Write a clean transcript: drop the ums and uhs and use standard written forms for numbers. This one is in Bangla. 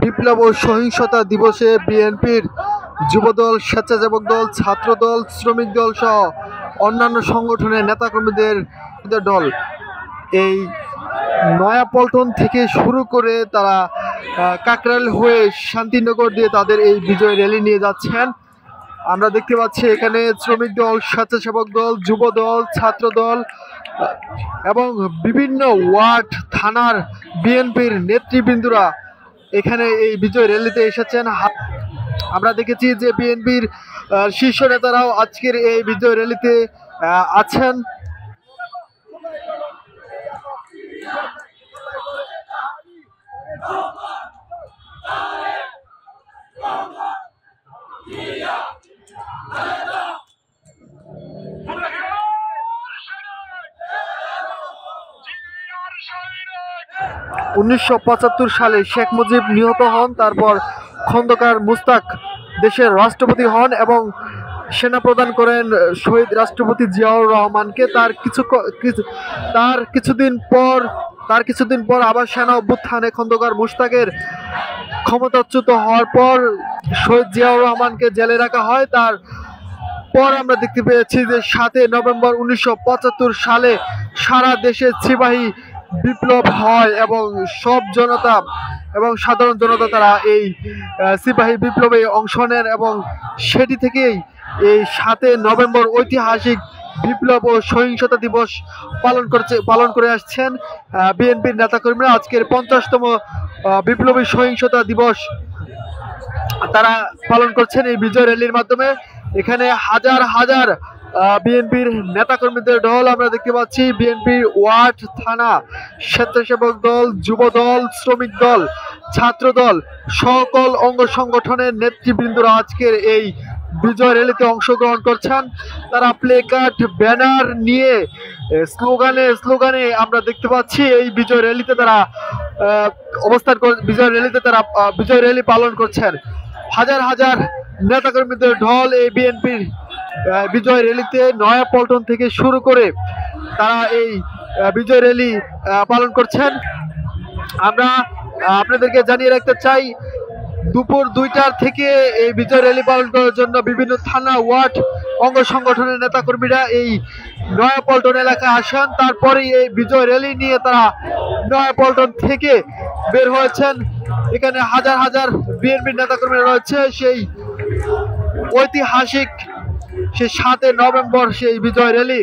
বিপ্লব ও সহিংসতা দিবসে বিএনপির যুবদল, স্বেচ্ছাসেবক দল, ছাত্র দল, শ্রমিক দল সহ অন্যান্য সংগঠনের নেতাকর্মীদের দল এই নয়াপল্টন থেকে শুরু করে তারা কাকরাইল হয়ে শান্তিনগর দিয়ে তাদের এই বিজয় র্যালি নিয়ে যাচ্ছেন। আমরা দেখতে পাচ্ছি এখানে শ্রমিক দল, স্বেচ্ছাসেবক দল, যুব দল, ছাত্র দল এবং বিভিন্ন ওয়ার্ড থানার বিএনপির নেতৃবৃন্দরা এখানে এই বিজয় র্যালিতে এসেছেন। আমরা দেখেছি যে বিএনপির শীর্ষ নেতারাও আজকের এই বিজয় র্যালিতে আছেন। উনিশশো ৭৫ সালে শেখ মুজিব নিহত হন, তারপর খন্দকার মুস্তাক দেশের রাষ্ট্রপতি হন এবং সেনা প্রদান করেন শহীদ রাষ্ট্রপতি জিয়াউর রহমানকে। তার কিছুদিন পর আবার সেনা অভ্যুত্থানে খন্দকার মুস্তাকের ক্ষমতাচ্যুত হওয়ার পর শহীদ জিয়াউর রহমানকে জেলে রাখা হয়। তারপর আমরা দেখতে পেয়েছি যে ৭ নভেম্বর ১৯৭৫ সালে সারা দেশে সিপাহী বিপ্লব হয় এবং সব জনতা এবং সাধারণ জনতা তারা এই সিপাহী বিপ্লবে অংশ নেন এবং সেটি থেকেই এই ৭ নভেম্বর ঐতিহাসিক বিপ্লব ও সহিংসতা দিবস পালন করে আসছেন বিএনপির নেতাকর্মীরা। আজকের ৫০তম বিপ্লবী সহিংসতা দিবস তারা পালন করছেন এই বিজয় র্যালির মাধ্যমে। এখানে হাজার হাজার বিএনপির নেতাকর্মীদের ঢল আমরা দেখতে পাচ্ছি। বিএনপির ওয়ার্ড, থানা, স্বেচ্ছাসেবক দল, যুব দল, শ্রমিক দল, ছাত্র দল সকল অঙ্গ সংগঠনের নেতৃবৃন্দরা আজকের এই বিজয় র্যালিতে অংশগ্রহণ করছেন। তারা প্লে কার্ড, ব্যানার নিয়ে স্লোগানে আমরা দেখতে পাচ্ছি এই বিজয় র্যালিতে তারা বিজয় র্যালি পালন করছেন। হাজার হাজার নেতাকর্মীদের ঢল এই বিএনপির বিজয় র্যালিতে নয়াপল্টন থেকে শুরু করে তারা এই বিজয় র্যালি পালন করছেন। আমরা আপনাদেরকে জানিয়ে রাখতে চাই, দুপুর ২টার থেকে এই বিজয় র্যালি পালন করার জন্য বিভিন্ন থানা, ওয়ার্ড, অঙ্গ সংগঠনের নেতাকর্মীরা এই নয়াপল্টন এলাকায় আসেন। তারপরে এই বিজয় র্যালি নিয়ে তারা নয়াপল্টন থেকে বের হয়েছেন। এখানে হাজার হাজার বিএনপির নেতাকর্মীরা রয়েছে। সেই ঐতিহাসিক ৭ নভেম্বর সেই বিজয় র্যালি